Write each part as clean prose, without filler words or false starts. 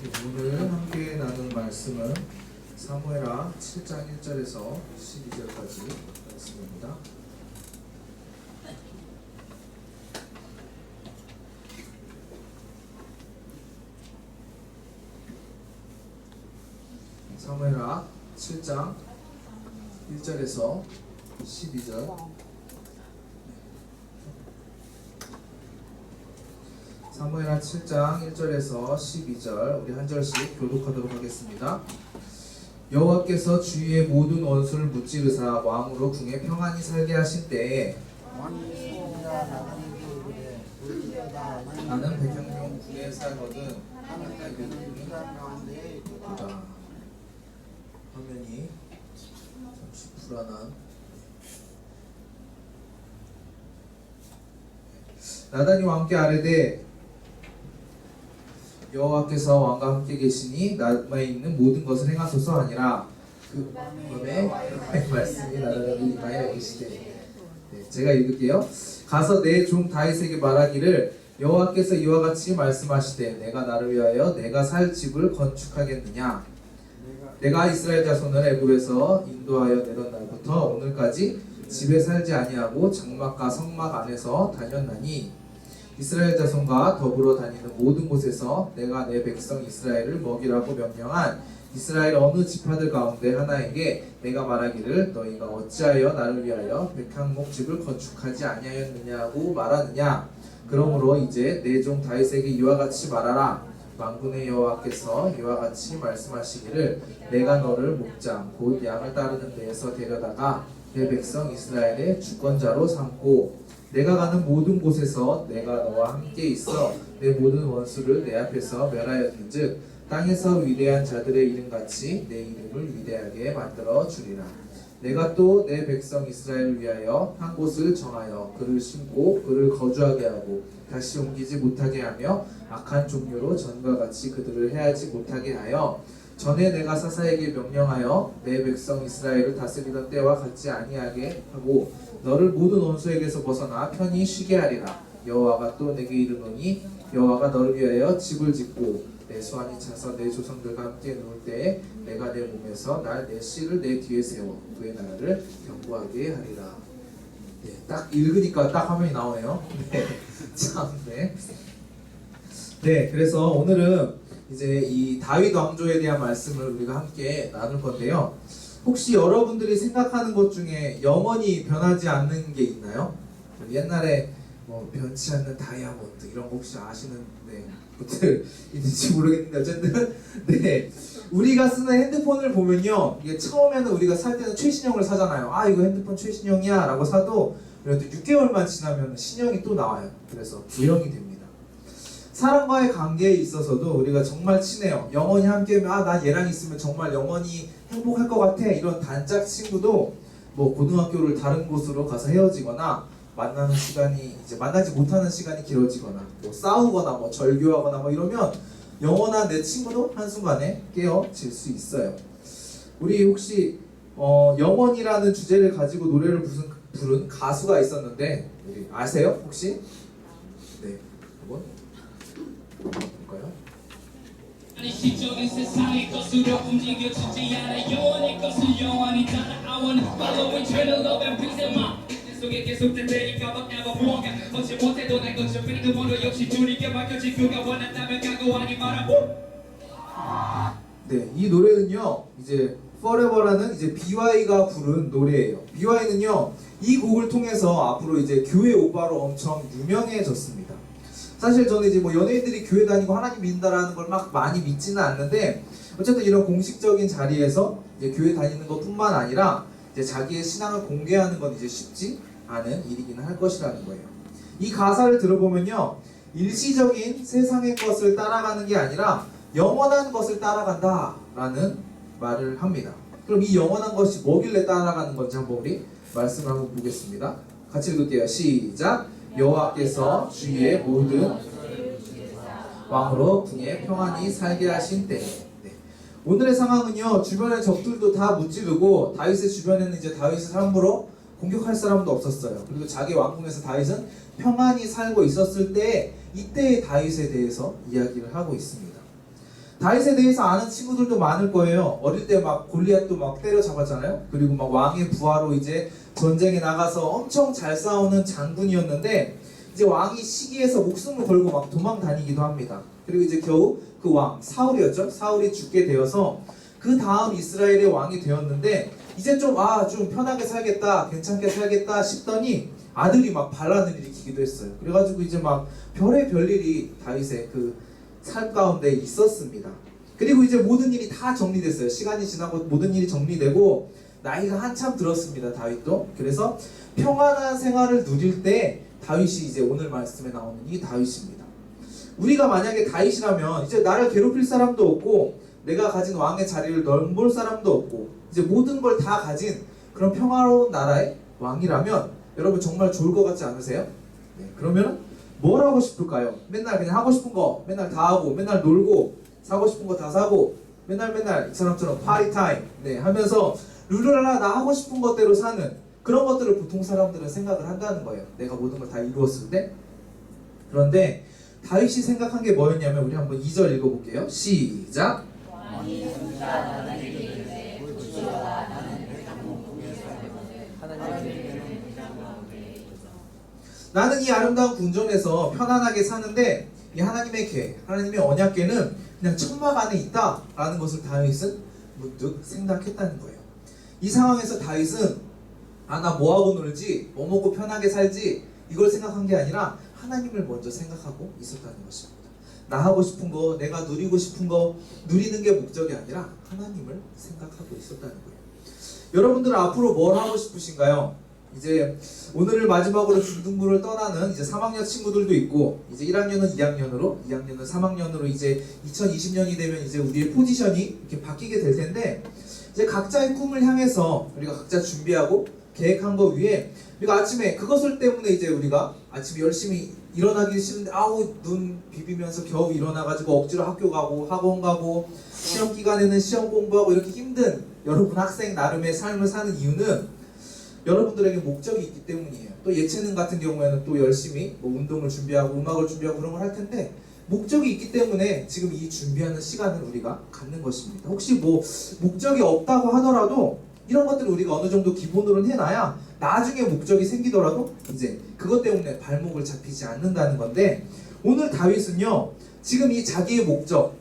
오늘 함께 나눌 말씀은 사무엘하 7장 1절에서 12절까지 말씀입니다. 사무엘하 7장 1절에서 12절. 사무엘하 7장 1절에서 12절 우리 한 절씩 교독하도록 하겠습니다. 여호와께서 주위의 모든 원수를 무찌르사 왕으로 궁에 평안히 살게 하신 때에 나는 백향용 궁에 살거든 보다. 화면이 잠시 불안한. 나단이 왕께 아뢰되 여호와께서 왕과 함께 계시니 남에 있는 모든 것을 행하소서 하니라. 그 밤에 말씀이 나단에게 임하여 계시되. 제가 읽을게요. 가서 내 종 다윗에게 말하기를 여호와께서 이와 같이 말씀하시되 내가 나를 위하여 내가 살 집을 건축하겠느냐. 내가 이스라엘 자손을 애굽에서 인도하여 내던 날부터 오늘까지 집에 살지 아니하고 장막과 성막 안에서 다녔나니 이스라엘 자손과 더불어 다니는 모든 곳에서 내가 내 백성 이스라엘을 먹이라고 명령한 이스라엘 어느 지파들 가운데 하나에게 내가 말하기를 너희가 어찌하여 나를 위하여 백향목 집을 건축하지 아니하였느냐고 말하느냐. 그러므로 이제 내 종 다윗에게 이와 같이 말하라. 만군의 여호와께서 이와 같이 말씀하시기를 내가 너를 목장 곧 양을 따르는 데에서 데려다가 내 백성 이스라엘의 주권자로 삼고 내가 가는 모든 곳에서 내가 너와 함께 있어 내 모든 원수를 내 앞에서 멸하였은즉 땅에서 위대한 자들의 이름같이 내 이름을 위대하게 만들어 주리라. 내가 또 내 백성 이스라엘을 위하여 한 곳을 정하여 그를 심고 그를 거주하게 하고 다시 옮기지 못하게 하며 악한 종류로 전과 같이 그들을 해하지 못하게 하여 전에 내가 사사에게 명령하여 내 백성 이스라엘을 다스리던 때와 같지 아니하게 하고 너를 모든 원수에게서 벗어나 편히 쉬게 하리라. 여호와가 또 내게 이르노니 여호와가 너를 위하여 집을 짓고 내 수완이 차서 내 조상들과 함께 누울 때에 내가 내 몸에서 내 씨를 내 뒤에 세워 그의 나라를 견고하게 하리라. 딱 읽으니까 딱 화면이 나오네요. 참, 네, 그래서 오늘은 이제 이 다윗 왕조에 대한 말씀을 우리가 함께 나눌 건데요. 혹시 여러분들이 생각하는 것 중에 영원히 변하지 않는 게 있나요? 옛날에 뭐 변치 않는 다이아몬드 이런 거 혹시 아시는 분들 있는지 모르겠는데 어쨌든 네, 우리가 쓰는 핸드폰을 보면요, 이게 처음에는 우리가 살 때는 최신형을 사잖아요. 아, 이거 핸드폰 최신형이야 라고 사도 그래도 6개월만 지나면 신형이 또 나와요. 그래서 구형이 됩니다. 사람과의 관계에 있어서도 우리가 정말 친해요. 영원히 함께하면 나 얘랑 있으면 정말 영원히 행복할 것 같아. 이런 단짝 친구도 뭐 고등학교를 다른 곳으로 가서 헤어지거나 만나는 시간이 이제 만나지 못하는 시간이 길어지거나 뭐 싸우거나 뭐 절교하거나 뭐 이러면 영원한 내 친구도 한순간에 깨어질 수 있어요. 우리 혹시 영원이라는 주제를 가지고 노래를 부른 가수가 있었는데 우리 아세요? 혹시? 네, 한번 볼까요? 아니 시적인 세상의 것으로 움직여지지 않아 영원의 것을 영원히 따라 I wanna follow eternal love and peace in my 속에 계속된 되니까 but never 무언가 얻지 못해도 내 것을 믿는 번호 역시 주님께 맡겨진 그가 원한다면 각오하니 말하고. 네, 이 노래는요 이제 Forever라는 이제 BY가 부른 노래예요. BY는요 이 곡을 통해서 앞으로 이제 교회 오빠로 엄청 유명해졌습니다. 사실 저는 이제 뭐 연예인들이 교회 다니고 하나님 믿는다라는 걸 막 많이 믿지는 않는데 어쨌든 이런 공식적인 자리에서 이제 교회 다니는 것뿐만 아니라 이제 자기의 신앙을 공개하는 건 이제 쉽지 않은 일이기는 할 것이라는 거예요. 이 가사를 들어보면요, 일시적인 세상의 것을 따라가는 게 아니라 영원한 것을 따라간다라는 말을 합니다. 그럼 이 영원한 것이 뭐길래 따라가는 건지 한번 우리 말씀을 한번 보겠습니다. 같이 읽을게요. 시작. 여호와께서 주위의 모든 왕으로 궁에 평안히 살게 하신 때. 오늘의 상황은요, 주변의 적들도 다 무찌르고 다윗의 주변에는 이제 다윗을 함부로 공격할 사람도 없었어요. 그리고 자기 왕궁에서 다윗은 평안히 살고 있었을 때 이때의 다윗에 대해서 이야기를 하고 있습니다. 다윗에 대해서 아는 친구들도 많을 거예요. 어릴 때 막 골리앗도 막 때려잡았잖아요. 그리고 막 왕의 부하로 이제 전쟁에 나가서 엄청 잘 싸우는 장군이었는데 이제 왕이 시기해서 목숨을 걸고 막 도망 다니기도 합니다. 그리고 이제 겨우 그 왕 사울이었죠. 사울이 죽게 되어서 그 다음 이스라엘의 왕이 되었는데 이제 좀 편하게 살겠다, 괜찮게 살겠다 싶더니 아들이 막 반란을 일으키기도 했어요. 그래가지고 이제 막 별의별 일이 다윗의 그 삶 가운데 있었습니다. 그리고 이제 모든 일이 다 정리됐어요. 시간이 지나고 모든 일이 정리되고 나이가 한참 들었습니다. 다윗도. 그래서 평안한 생활을 누릴 때 다윗이 이제 오늘 말씀에 나오는 이 다윗입니다. 우리가 만약에 다윗이라면 이제 나를 괴롭힐 사람도 없고 내가 가진 왕의 자리를 넘볼 사람도 없고 이제 모든 걸 다 가진 그런 평화로운 나라의 왕이라면 여러분 정말 좋을 것 같지 않으세요? 네, 그러면 뭘 하고 싶을까요? 맨날 그냥 하고 싶은 거 맨날 다 하고 맨날 놀고 사고 싶은 거 다 사고 맨날 이 사람처럼 파티 타임 하면서 룰루랄라 나 하고 싶은 것대로 사는 그런 것들을 보통 사람들은 생각을 한다는 거예요. 내가 모든 걸 다 이루었을 때. 그런데 다윗이 생각한 게 뭐였냐면 우리 한번 2절 읽어볼게요. 시작. 나는 이 아름다운 궁전에서 편안하게 사는데 이 하나님의 계획, 하나님의 언약궤는 그냥 천막 안에 있다라는 것을 다윗은 문득 생각했다는 거예요. 이 상황에서 다윗은 나 뭐하고 놀지, 뭐 먹고 편하게 살지 이걸 생각한 게 아니라 하나님을 먼저 생각하고 있었다는 것입니다. 나 하고 싶은 거, 내가 누리고 싶은 거 누리는 게 목적이 아니라 하나님을 생각하고 있었다는 거예요. 여러분들은 앞으로 뭘 하고 싶으신가요? 이제 오늘을 마지막으로 중등부를 떠나는 이제 3학년 친구들도 있고 이제 1학년은 2학년으로 2학년은 3학년으로 이제 2020년이 되면 이제 우리의 포지션이 이렇게 바뀌게 될 텐데 이제 각자의 꿈을 향해서 우리가 각자 준비하고 계획한 거 위에 우리가 아침에 그것을 때문에 이제 우리가 아침에 열심히 일어나기 싫은데 눈 비비면서 겨우 일어나가지고 억지로 학교 가고 학원 가고 시험 기간에는 시험 공부하고 이렇게 힘든 여러분 학생 나름의 삶을 사는 이유는 여러분들에게 목적이 있기 때문이에요. 또 예체능 같은 경우에는 또 열심히 뭐 운동을 준비하고 음악을 준비하고 그런 걸 할 텐데 목적이 있기 때문에 지금 이 준비하는 시간을 우리가 갖는 것입니다. 혹시 뭐 목적이 없다고 하더라도 이런 것들을 우리가 어느 정도 기본으로는 해놔야 나중에 목적이 생기더라도 이제 그것 때문에 발목을 잡히지 않는다는 건데 오늘 다윗은요 지금 이 자기의 목적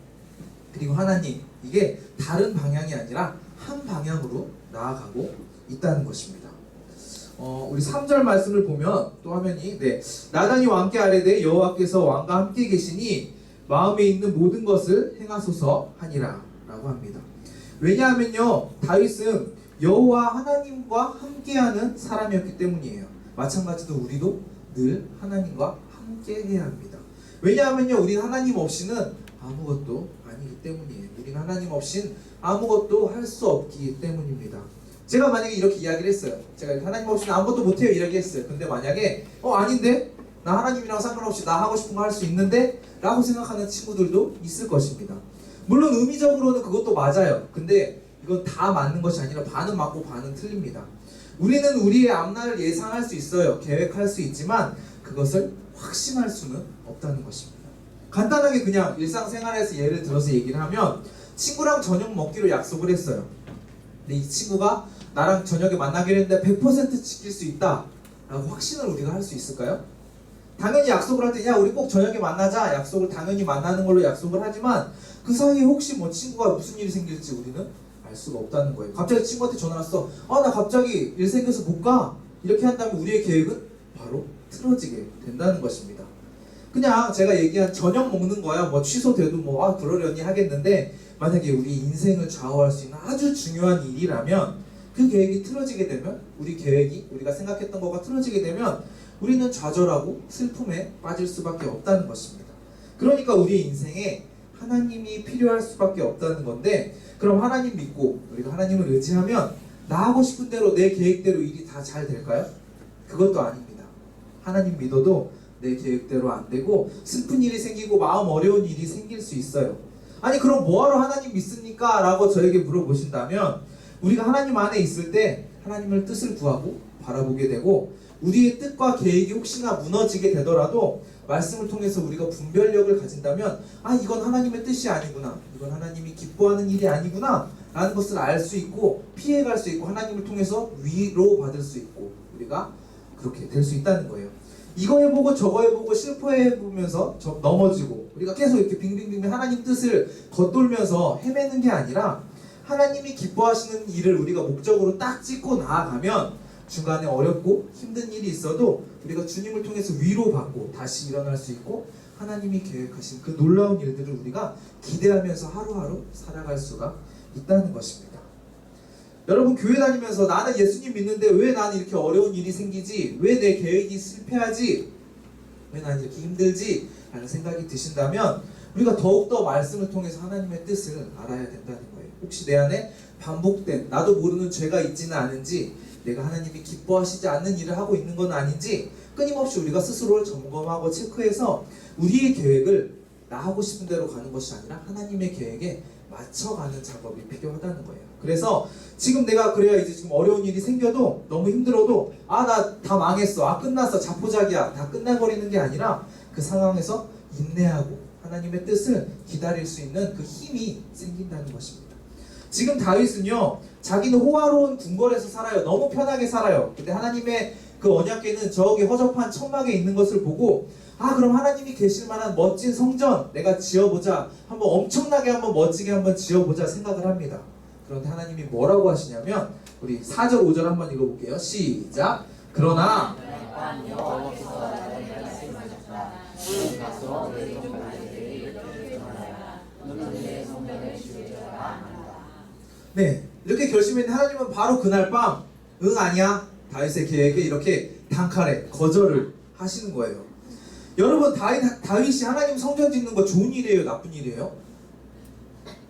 그리고 하나님 이게 다른 방향이 아니라 한 방향으로 나아가고 있다는 것입니다. 우리 3절 말씀을 보면 또 화면이 나단이 왕께 아뢰되 여호와께서 왕과 함께 계시니 마음에 있는 모든 것을 행하소서 하니라 라고 합니다. 왜냐하면요 다윗은 여호와 하나님과 함께하는 사람이었기 때문이에요. 마찬가지로 우리도 늘 하나님과 함께 해야 합니다. 왜냐하면요 우린 하나님 없이는 아무것도 아니기 때문이에요. 우린 하나님 없인 아무것도 할 수 없기 때문입니다. 제가 만약에 이렇게 이야기를 했어요. 제가 하나님 없이는 아무것도 못해요 이야기했어요. 근데 만약에 아닌데? 나 하나님이랑 상관없이 나 하고 싶은 거 할 수 있는데? 라고 생각하는 친구들도 있을 것입니다. 물론 의미적으로는 그것도 맞아요. 근데 이건 다 맞는 것이 아니라 반은 맞고 반은 틀립니다. 우리는 우리의 앞날을 예상할 수 있어요. 계획할 수 있지만 그것을 확신할 수는 없다는 것입니다. 간단하게 그냥 일상생활에서 예를 들어서 얘기를 하면 친구랑 저녁 먹기로 약속을 했어요. 근데 이 친구가 나랑 저녁에 만나기로 했는데 100% 지킬 수 있다 라고 확신을 우리가 할 수 있을까요? 당연히 약속을 할 때 야 우리 꼭 저녁에 만나자 약속을 당연히 만나는 걸로 약속을 하지만 그 사이에 혹시 뭐 친구가 무슨 일이 생길지 우리는 알 수가 없다는 거예요. 갑자기 친구한테 전화 왔어. 나 갑자기 일 생겨서 못 가. 이렇게 한다면 우리의 계획은 바로 틀어지게 된다는 것입니다. 그냥 제가 얘기한 저녁 먹는 거야 뭐 취소돼도 뭐 그러려니 하겠는데 만약에 우리 인생을 좌우할 수 있는 아주 중요한 일이라면 그 계획이 틀어지게 되면 우리 계획이 우리가 생각했던 거가 틀어지게 되면 우리는 좌절하고 슬픔에 빠질 수밖에 없다는 것입니다. 그러니까 우리 인생에 하나님이 필요할 수밖에 없다는 건데 그럼 하나님 믿고 우리가 하나님을 의지하면 나 하고 싶은 대로 내 계획대로 일이 다 잘 될까요? 그것도 아닙니다. 하나님 믿어도 내 계획대로 안 되고 슬픈 일이 생기고 마음 어려운 일이 생길 수 있어요. 아니 그럼 뭐하러 하나님 믿습니까? 라고 저에게 물어보신다면 우리가 하나님 안에 있을 때 하나님을 뜻을 구하고 바라보게 되고 우리의 뜻과 계획이 혹시나 무너지게 되더라도 말씀을 통해서 우리가 분별력을 가진다면 이건 하나님의 뜻이 아니구나, 이건 하나님이 기뻐하는 일이 아니구나 라는 것을 알 수 있고 피해갈 수 있고 하나님을 통해서 위로받을 수 있고 우리가 그렇게 될 수 있다는 거예요. 이거 해보고 저거 해보고 실패해보면서 넘어지고 우리가 계속 이렇게 빙빙빙 하나님 뜻을 겉돌면서 헤매는 게 아니라 하나님이 기뻐하시는 일을 우리가 목적으로 딱 찍고 나아가면 중간에 어렵고 힘든 일이 있어도 우리가 주님을 통해서 위로받고 다시 일어날 수 있고 하나님이 계획하신 그 놀라운 일들을 우리가 기대하면서 하루하루 살아갈 수가 있다는 것입니다. 여러분, 교회 다니면서 나는 예수님 믿는데 왜 나는 이렇게 어려운 일이 생기지? 왜 내 계획이 실패하지? 왜 나는 이렇게 힘들지? 라는 생각이 드신다면 우리가 더욱더 말씀을 통해서 하나님의 뜻을 알아야 된다는 거예요. 혹시 내 안에 반복된 나도 모르는 죄가 있지는 않은지, 내가 하나님이 기뻐하시지 않는 일을 하고 있는 건 아닌지 끊임없이 우리가 스스로를 점검하고 체크해서 우리의 계획을 나 하고 싶은 대로 가는 것이 아니라 하나님의 계획에 맞춰가는 작업이 필요하다는 거예요. 그래서 지금 내가 그래야 이제 지금 어려운 일이 생겨도 너무 힘들어도 나 다 망했어, 끝났어, 자포자기야, 다 끝나버리는 게 아니라 그 상황에서 인내하고 하나님의 뜻을 기다릴 수 있는 그 힘이 생긴다는 것입니다. 지금 다윗은요, 자기는 호화로운 궁궐에서 살아요. 너무 편하게 살아요. 근데 하나님의 그 언약궤는 저기 허접한 천막에 있는 것을 보고 그럼 하나님이 계실 만한 멋진 성전 내가 지어보자, 한번 엄청나게 한번 멋지게 한번 지어보자 생각을 합니다. 그런데 하나님이 뭐라고 하시냐면 우리 4절 5절 한번 읽어볼게요. 시작. 그러나 네, 이렇게 결심했는데 하나님은 바로 그날 밤 아니야, 다윗의 계획에 이렇게 단칼에 거절을 하시는 거예요. 여러분, 다윗이 하나님 성전 짓는 거 좋은 일이에요, 나쁜 일이에요?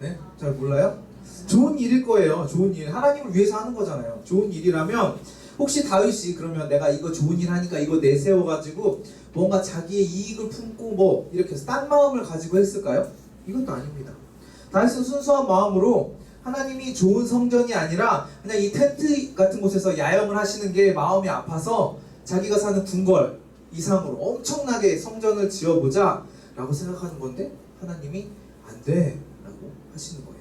네? 잘 몰라요? 좋은 일일 거예요. 좋은 일, 하나님을 위해서 하는 거잖아요. 좋은 일이라면 혹시 다윗이 그러면 내가 이거 좋은 일 하니까 이거 내세워가지고 뭔가 자기의 이익을 품고 뭐 이렇게 딴 마음을 가지고 했을까요? 이것도 아닙니다. 다윗은 순수한 마음으로 하나님이 좋은 성전이 아니라 그냥 이 텐트 같은 곳에서 야영을 하시는 게 마음이 아파서 자기가 사는 궁궐 이상으로 엄청나게 성전을 지어보자 라고 생각하는 건데 하나님이 안 돼 라고 하시는 거예요.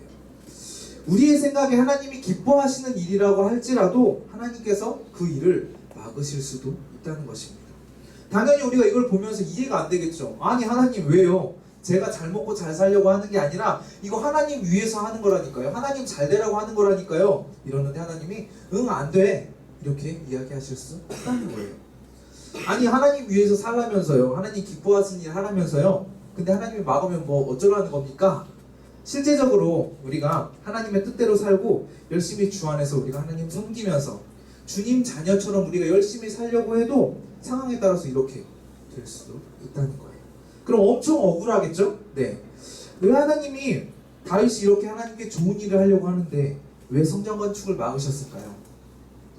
우리의 생각에 하나님이 기뻐하시는 일이라고 할지라도 하나님께서 그 일을 막으실 수도 있다는 것입니다. 당연히 우리가 이걸 보면서 이해가 안 되겠죠. 아니 하나님 왜요? 제가 잘 먹고 잘 살려고 하는 게 아니라 이거 하나님 위해서 하는 거라니까요. 하나님 잘 되라고 하는 거라니까요. 이러는데 하나님이 안 돼 이렇게 이야기하실 수 있다는 거예요. 아니 하나님 위해서 살라면서요, 하나님 기뻐하시는 일 하라면서요, 근데 하나님이 막으면 뭐 어쩌라는 겁니까? 실제적으로 우리가 하나님의 뜻대로 살고 열심히 주 안에서 우리가 하나님 섬기면서 주님 자녀처럼 우리가 열심히 살려고 해도 상황에 따라서 이렇게 될 수도 있다는 거예요. 그럼 엄청 억울하겠죠? 네. 왜 하나님이 다윗이 이렇게 하나님께 좋은 일을 하려고 하는데 왜 성전 건축을 막으셨을까요?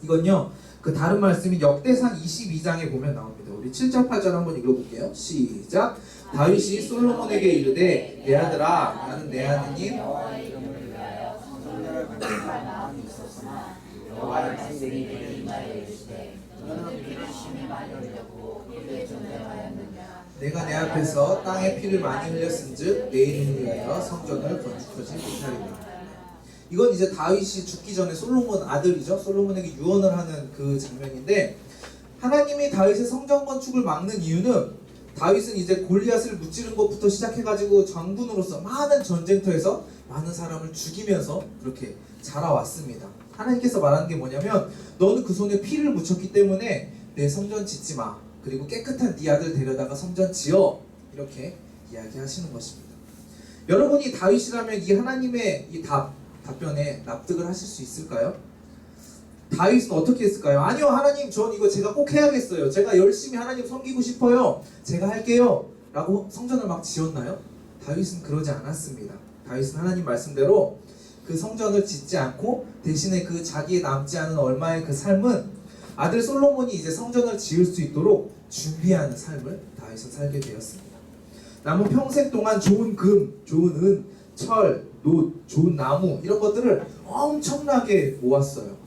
이건요, 그 다른 말씀이 역대상 22장에 보면 나옵니다. 우리 7절 8절 한번 읽어볼게요. 시작. 다윗이 솔로몬에게 이르되 내 아들아, 나는 내 하느님 여호와의 이름을 위하여 성전을 건축할 마음이 있었으나 여호와의 말씀이 내게 임하여 이르시되 너는 피를 심히 많이 흘렸고 이르게 전쟁하였느냐. 내가 내 앞에서 땅에 피를 많이 흘렸은즉 내 이름을 위하여 성전을 건축하지 못하리라. 이건 이제 다윗이 죽기 전에 솔로몬 아들이죠, 솔로몬에게 유언을 하는 그 장면인데, 하나님이 다윗의 성전 건축을 막는 이유는 다윗은 이제 골리앗을 무찌른 것부터 시작해가지고 장군으로서 많은 전쟁터에서 많은 사람을 죽이면서 그렇게 자라왔습니다. 하나님께서 말하는 게 뭐냐면 너는 그 손에 피를 묻혔기 때문에 내 성전 짓지 마, 그리고 깨끗한 네 아들 데려다가 성전 지어, 이렇게 이야기하시는 것입니다. 여러분이 다윗이라면 이 하나님의 이 답변에 납득을 하실 수 있을까요? 다윗은 어떻게 했을까요? 아니요 하나님, 전 이거 제가 꼭 해야겠어요, 제가 열심히 하나님 섬기고 싶어요, 제가 할게요 라고 성전을 막 지었나요? 다윗은 그러지 않았습니다. 다윗은 하나님 말씀대로 그 성전을 짓지 않고 대신에 그 자기의 남지 않은 얼마의 그 삶은 아들 솔로몬이 이제 성전을 지을 수 있도록 준비하는 삶을 다윗은 살게 되었습니다. 남은 평생 동안 좋은 금, 좋은 은, 철, 노, 좋은 나무 이런 것들을 엄청나게 모았어요.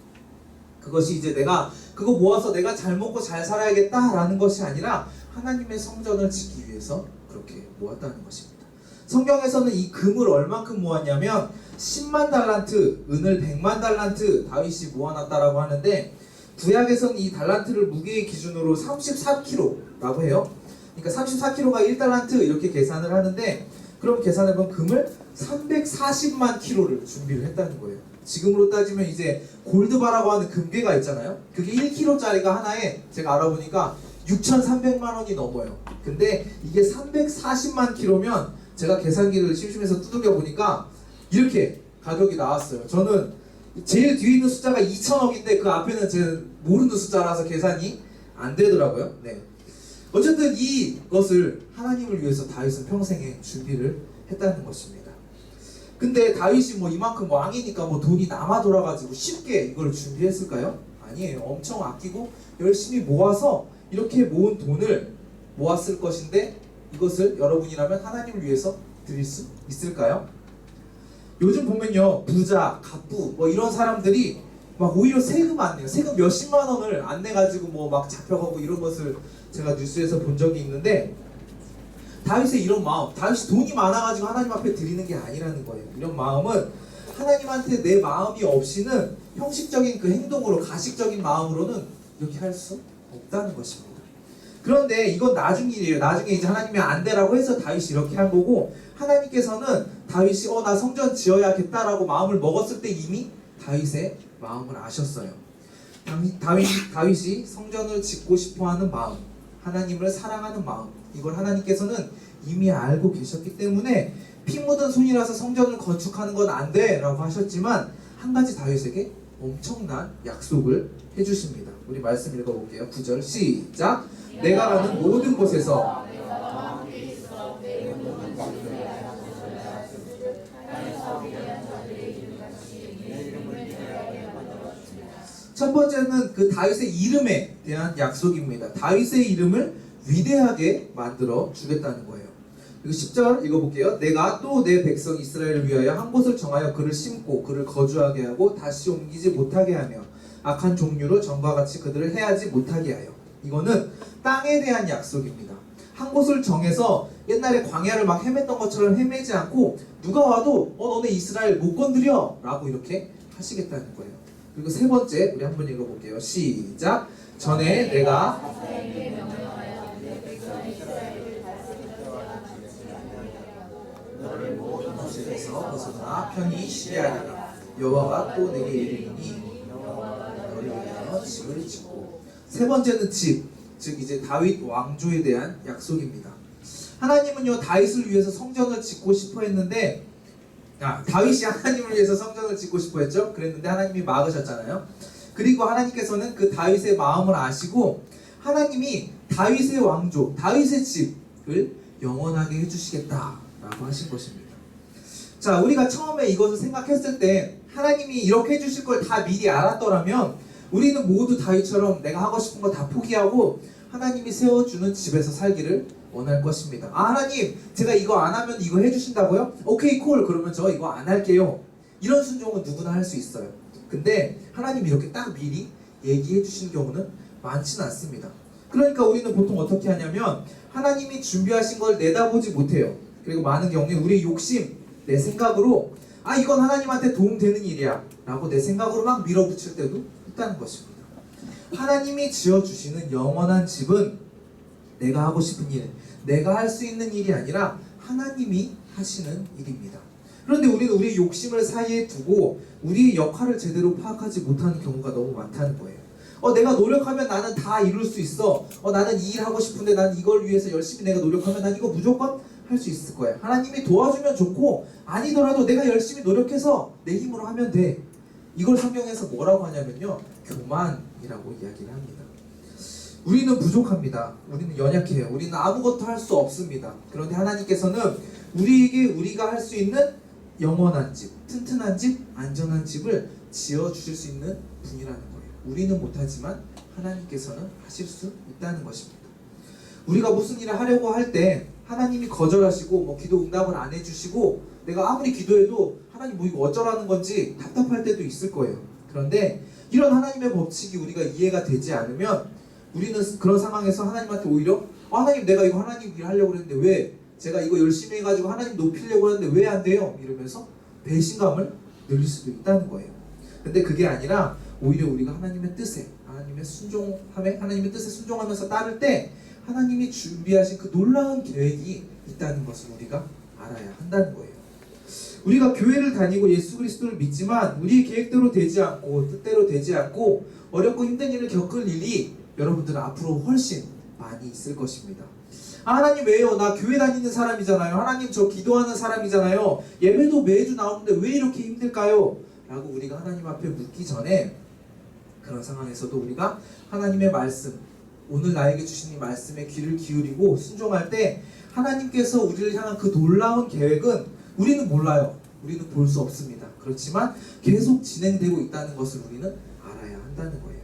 그것이 이제 내가 그거 모아서 내가 잘 먹고 잘 살아야겠다라는 것이 아니라 하나님의 성전을 짓기 위해서 그렇게 모았다는 것입니다. 성경에서는 이 금을 얼만큼 모았냐면 10만 달란트, 은을 100만 달란트 다윗이 모아놨다라고 하는데, 구약에서는 이 달란트를 무게의 기준으로 34kg라고 해요. 그러니까 34kg가 1달란트 이렇게 계산을 하는데, 그럼 계산해보면 금을 340만 kg를 준비를 했다는 거예요. 지금으로 따지면 이제 골드바라고 하는 금괴가 있잖아요. 그게 1kg짜리가 하나에 제가 알아보니까 6,300만 원이 넘어요. 근데 이게 340만 kg면 제가 계산기를 심심해서 두들겨 보니까 이렇게 가격이 나왔어요. 저는 제일 뒤에 있는 숫자가 2천억인데 그 앞에는 제가 모르는 숫자라서 계산이 안 되더라고요. 네. 어쨌든 이것을 하나님을 위해서 다윗은 평생에 준비를 했다는 것입니다. 근데 다윗이 뭐 이만큼 왕이니까 뭐 돈이 남아 돌아가지고 쉽게 이걸 준비했을까요? 아니에요. 엄청 아끼고 열심히 모아서 이렇게 모은 돈을 모았을 것인데, 이것을 여러분이라면 하나님을 위해서 드릴 수 있을까요? 요즘 보면요, 부자, 갑부 뭐 이런 사람들이 막 오히려 세금 안 내요. 세금 몇십만 원을 안 내가지고 뭐 막 잡혀가고 이런 것을 제가 뉴스에서 본 적이 있는데, 다윗의 이런 마음, 다윗이 돈이 많아가지고 하나님 앞에 드리는 게 아니라는 거예요. 이런 마음은 하나님한테 내 마음이 없이는 형식적인 그 행동으로, 가식적인 마음으로는 이렇게 할 수 없다는 것입니다. 그런데 이건 나중 일이에요. 나중에 이제 하나님이 안 되라고 해서 다윗이 이렇게 한 거고, 하나님께서는 다윗이 나 성전 지어야겠다라고 마음을 먹었을 때 이미 다윗의 마음을 아셨어요. 다윗이 성전을 짓고 싶어하는 마음, 하나님을 사랑하는 마음, 이걸 하나님께서는 이미 알고 계셨기 때문에 피 묻은 손이라서 성전을 건축하는 건 안 돼 라고 하셨지만, 한 가지 다윗에게 엄청난 약속을 해주십니다. 우리 말씀 읽어볼게요. 9절 시작. 내가 가는 모든 곳에서 첫 번째는 그 다윗의 이름에 대한 약속입니다. 다윗의 이름을 위대하게 만들어 주겠다는 거예요. 그리고 10절 읽어볼게요. 내가 또 내 백성 이스라엘을 위하여 한 곳을 정하여 그를 심고 그를 거주하게 하고 다시 옮기지 못하게 하며 악한 종류로 전과 같이 그들을 해하지 못하게 하여. 이거는 땅에 대한 약속입니다. 한 곳을 정해서 옛날에 광야를 막 헤맸던 것처럼 헤매지 않고 누가 와도 너네 이스라엘 못 건드려 라고 이렇게 하시겠다는 거예요. 그리고 세 번째, 우리 한번 읽어볼게요. 시작. 전에 내가 너를 모든 것에서 벗어나 편히 쉬게 하리라. 여호와가 또 내게 이르리니 너를 위하여 집을 짓고. 세 번째는 집, 즉 이제 다윗 왕조에 대한 약속입니다. 하나님은요, 다윗을 위해서 성전을 짓고 싶어 했는데, 다윗이 하나님을 위해서 성전을 짓고 싶어 했죠. 그랬는데 하나님이 막으셨잖아요. 그리고 하나님께서는 그 다윗의 마음을 아시고 하나님이 다윗의 왕조, 다윗의 집을 영원하게 해주시겠다라고 하신 것입니다. 자, 우리가 처음에 이것을 생각했을 때 하나님이 이렇게 해주실 걸 다 미리 알았더라면 우리는 모두 다윗처럼 내가 하고 싶은 거 다 포기하고 하나님이 세워주는 집에서 살기를 원할 것입니다. 하나님, 제가 이거 안 하면 이거 해주신다고요? 오케이, 콜. 그러면 저 이거 안 할게요. 이런 순종은 누구나 할 수 있어요. 근데 하나님이 이렇게 딱 미리 얘기해 주시는 경우는 많지는 않습니다. 그러니까 우리는 보통 어떻게 하냐면 하나님이 준비하신 걸 내다보지 못해요. 그리고 많은 경우에 우리의 욕심, 내 생각으로 이건 하나님한테 도움되는 일이야 라고 내 생각으로 막 밀어붙일 때도 있다는 것입니다. 하나님이 지어주시는 영원한 집은 내가 하고 싶은 일, 내가 할 수 있는 일이 아니라 하나님이 하시는 일입니다. 그런데 우리는 우리의 욕심을 사이에 두고 우리의 역할을 제대로 파악하지 못하는 경우가 너무 많다는 거예요. 내가 노력하면 나는 다 이룰 수 있어. 나는 이 일 하고 싶은데 난 이걸 위해서 열심히 내가 노력하면 난 이거 무조건 할 수 있을 거야. 하나님이 도와주면 좋고 아니더라도 내가 열심히 노력해서 내 힘으로 하면 돼. 이걸 성경에서 뭐라고 하냐면요, 교만이라고 이야기를 합니다. 우리는 부족합니다. 우리는 연약해요. 우리는 아무것도 할 수 없습니다. 그런데 하나님께서는 우리에게 우리가 할 수 있는 영원한 집, 튼튼한 집, 안전한 집을 지어주실 수 있는 분이라는 거예요. 우리는 못하지만 하나님께서는 하실 수 있다는 것입니다. 우리가 무슨 일을 하려고 할 때 하나님이 거절하시고 기도 응답을 안 해주시고 내가 아무리 기도해도 하나님 이거 어쩌라는 건지 답답할 때도 있을 거예요. 그런데 이런 하나님의 법칙이 우리가 이해가 되지 않으면 우리는 그런 상황에서 하나님한테 오히려 하나님 내가 이거 하나님 일 하려고 했는데 왜 제가 이거 열심히 해가지고 하나님 높이려고 하는데 왜 안 돼요? 이러면서 배신감을 늘릴 수도 있다는 거예요. 근데 그게 아니라 오히려 우리가 하나님의 뜻에 하나님의 뜻에 순종하면서 따를 때 하나님이 준비하신 그 놀라운 계획이 있다는 것을 우리가 알아야 한다는 거예요. 우리가 교회를 다니고 예수 그리스도를 믿지만 우리의 계획대로 되지 않고 뜻대로 되지 않고 어렵고 힘든 일을 겪을 일이 여러분들은 앞으로 훨씬 많이 있을 것입니다. 하나님 왜요? 나 교회 다니는 사람이잖아요. 하나님 저 기도하는 사람이잖아요. 예배도 매주 나오는데 왜 이렇게 힘들까요? 라고 우리가 하나님 앞에 묻기 전에 그런 상황에서도 우리가 하나님의 말씀, 오늘 나에게 주신 이 말씀에 귀를 기울이고 순종할 때 하나님께서 우리를 향한 그 놀라운 계획은 우리는 몰라요. 우리는 볼 수 없습니다. 그렇지만 계속 진행되고 있다는 것을 우리는 알아야 한다는 거예요.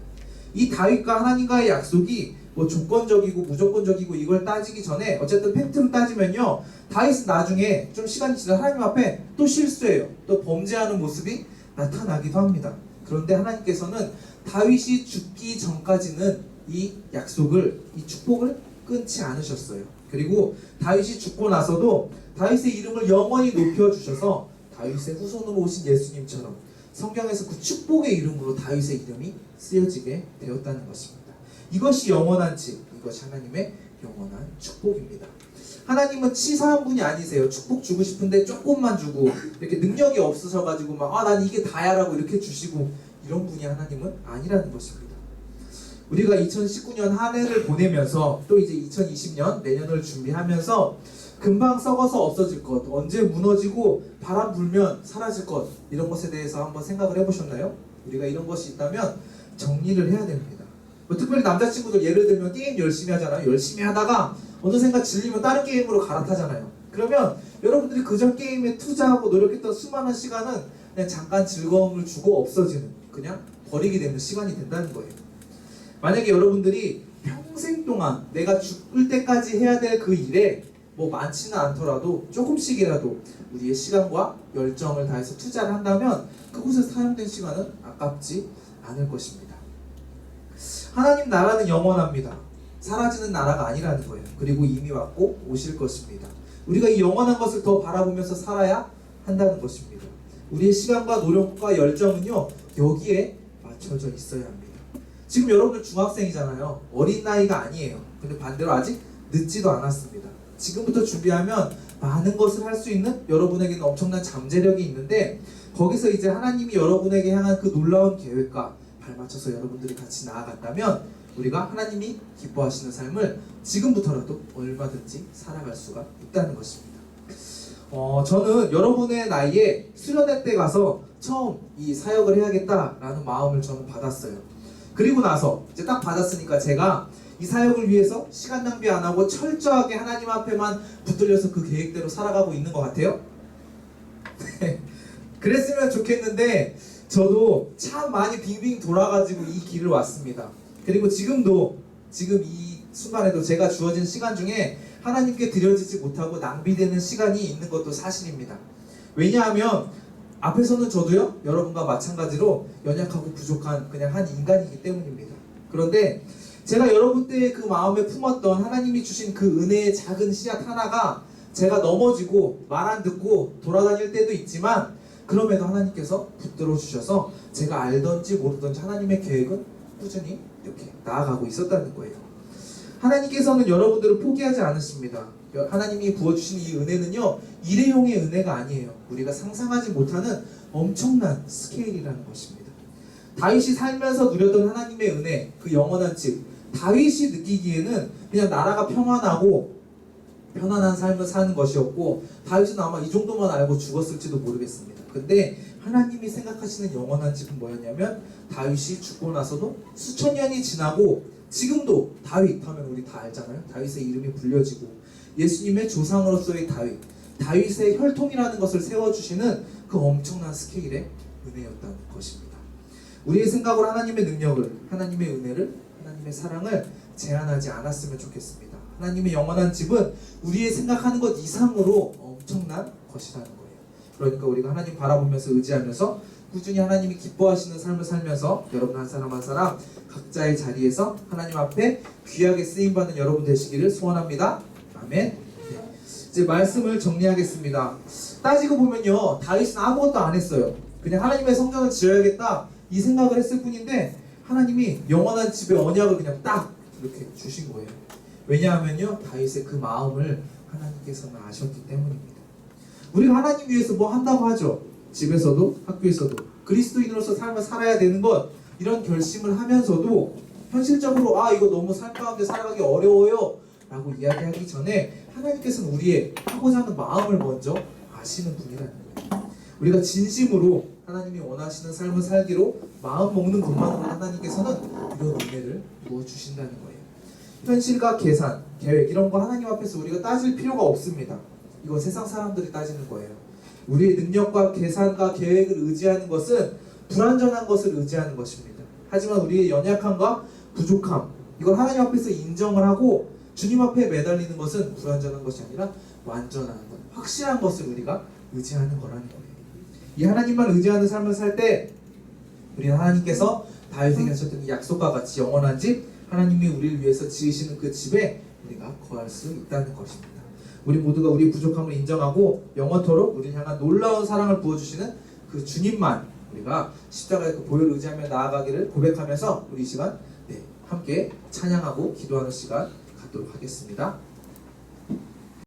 이 다윗과 하나님과의 약속이 뭐 조건적이고 무조건적이고 이걸 따지기 전에 어쨌든 팩트로 따지면요, 다윗은 나중에 좀 시간이 지나 하나님 앞에 또 실수해요. 또 범죄하는 모습이 나타나기도 합니다. 그런데 하나님께서는 다윗이 죽기 전까지는 이 약속을, 이 축복을 끊지 않으셨어요. 그리고 다윗이 죽고 나서도 다윗의 이름을 영원히 높여주셔서 다윗의 후손으로 오신 예수님처럼 성경에서 그 축복의 이름으로 다윗의 이름이 쓰여지게 되었다는 것입니다. 이것이 영원한 집, 이것이 하나님의 영원한 축복입니다. 하나님은 치사한 분이 아니세요. 축복 주고 싶은데 조금만 주고 이렇게 능력이 없으셔가지고 난 이게 다야라고 이렇게 주시고 이런 분이 하나님은 아니라는 것입니다. 우리가 2019년 한 해를 보내면서 또 이제 2020년 내년을 준비하면서 금방 썩어서 없어질 것, 언제 무너지고 바람 불면 사라질 것, 이런 것에 대해서 한번 생각을 해보셨나요? 우리가 이런 것이 있다면 정리를 해야 됩니다. 특별히 남자친구들 예를 들면 게임 열심히 하잖아요. 열심히 하다가 어느샌가 질리면 다른 게임으로 갈아타잖아요. 그러면 여러분들이 그전 게임에 투자하고 노력했던 수많은 시간은 그냥 잠깐 즐거움을 주고 없어지는, 그냥 버리게 되는 시간이 된다는 거예요. 만약에 여러분들이 평생 동안 내가 죽을 때까지 해야 될 그 일에 뭐 많지는 않더라도 조금씩이라도 우리의 시간과 열정을 다해서 투자를 한다면 그곳에 사용된 시간은 아깝지 않을 것입니다. 하나님 나라는 영원합니다. 사라지는 나라가 아니라는 거예요. 그리고 이미 왔고 오실 것입니다. 우리가 이 영원한 것을 더 바라보면서 살아야 한다는 것입니다. 우리의 시간과 노력과 열정은요, 여기에 맞춰져 있어야 합니다. 지금 여러분들 중학생이잖아요. 어린 나이가 아니에요. 근데 반대로 아직 늦지도 않았습니다. 지금부터 준비하면 많은 것을 할 수 있는 여러분에게는 엄청난 잠재력이 있는데 거기서 이제 하나님이 여러분에게 향한 그 놀라운 계획과 발맞춰서 여러분들이 같이 나아간다면 우리가 하나님이 기뻐하시는 삶을 지금부터라도 얼마든지 살아갈 수가 있다는 것입니다. 저는 여러분의 나이에 수련회 때 가서 처음 이 사역을 해야겠다라는 마음을 저는 받았어요. 그리고 나서 이제 딱 받았으니까 제가 이 사역을 위해서 시간 낭비 안 하고 철저하게 하나님 앞에만 붙들려서 그 계획대로 살아가고 있는 것 같아요. 그랬으면 좋겠는데 저도 참 많이 빙빙 돌아가지고 이 길을 왔습니다. 그리고 지금 이 순간에도 제가 주어진 시간 중에 하나님께 드려지지 못하고 낭비되는 시간이 있는 것도 사실입니다. 왜냐하면 앞에서는 저도요, 여러분과 마찬가지로 연약하고 부족한 그냥 한 인간이기 때문입니다. 그런데 제가 여러분 때의 그 마음에 품었던 하나님이 주신 그 은혜의 작은 씨앗 하나가 제가 넘어지고 말 안 듣고 돌아다닐 때도 있지만 그럼에도 하나님께서 붙들어 주셔서 제가 알던지 모르던지 하나님의 계획은 꾸준히 이렇게 나아가고 있었다는 거예요. 하나님께서는 여러분들을 포기하지 않으십니다. 하나님이 부어주신 이 은혜는요, 일회용의 은혜가 아니에요. 우리가 상상하지 못하는 엄청난 스케일이라는 것입니다. 다윗이 살면서 누렸던 하나님의 은혜, 그 영원한 집, 다윗이 느끼기에는 그냥 나라가 평안하고 편안한 삶을 사는 것이었고 다윗은 아마 이 정도만 알고 죽었을지도 모르겠습니다. 근데 하나님이 생각하시는 영원한 집은 뭐였냐면 다윗이 죽고 나서도 수천 년이 지나고 지금도 다윗 하면 우리 다 알잖아요. 다윗의 이름이 불려지고 예수님의 조상으로서의 다윗의 혈통이라는 것을 세워주시는 그 엄청난 스케일의 은혜였다는 것입니다. 우리의 생각으로 하나님의 능력을, 하나님의 은혜를, 하나님의 사랑을 제한하지 않았으면 좋겠습니다. 하나님의 영원한 집은 우리의 생각하는 것 이상으로 엄청난 것이라는 거예요. 그러니까 우리가 하나님 바라보면서 의지하면서 꾸준히 하나님이 기뻐하시는 삶을 살면서 여러분 한 사람 한 사람 각자의 자리에서 하나님 앞에 귀하게 쓰임받는 여러분 되시기를 소원합니다. 아멘. 네. 이제 말씀을 정리하겠습니다. 따지고 보면요, 다윗은 아무것도 안 했어요. 그냥 하나님의 성전을 지어야겠다 이 생각을 했을 뿐인데 하나님이 영원한 집의 언약을 그냥 딱 이렇게 주신 거예요. 왜냐하면요, 다윗의 그 마음을 하나님께서는 아셨기 때문입니다. 우리가 하나님 위해서 뭐 한다고 하죠. 집에서도 학교에서도 그리스도인으로서 삶을 살아야 되는 것, 이런 결심을 하면서도 현실적으로 이거 너무 삶 가운데 살아가기 어려워요 라고 이야기하기 전에 하나님께서는 우리의 하고자 하는 마음을 먼저 아시는 분이라는 거예요. 우리가 진심으로 하나님이 원하시는 삶을 살기로 마음 먹는 것만으로 하나님께서는 이런 은혜를 부어주신다는 거예요. 현실과 계산, 계획 이런 거 하나님 앞에서 우리가 따질 필요가 없습니다. 이건 세상 사람들이 따지는 거예요. 우리의 능력과 계산과 계획을 의지하는 것은 불완전한 것을 의지하는 것입니다. 하지만 우리의 연약함과 부족함, 이걸 하나님 앞에서 인정을 하고 주님 앞에 매달리는 것은 불완전한 것이 아니라 완전한 것, 확실한 것을 우리가 의지하는 거라는 거예요. 이 하나님만 의지하는 삶을 살 때 우리는 하나님께서 다윗에게 하셨던 이 약속과 같이 영원한 집, 하나님이 우리를 위해서 지으시는 그 집에 우리가 거할 수 있다는 것입니다. 우리 모두가 우리의 부족함을 인정하고 영원토록 우리를 향한 놀라운 사랑을 부어주시는 그 주님만 우리가 십자가의 그 보혈을 의지하며 나아가기를 고백하면서 우리 이 시간 함께 찬양하고 기도하는 시간 갖도록 하겠습니다.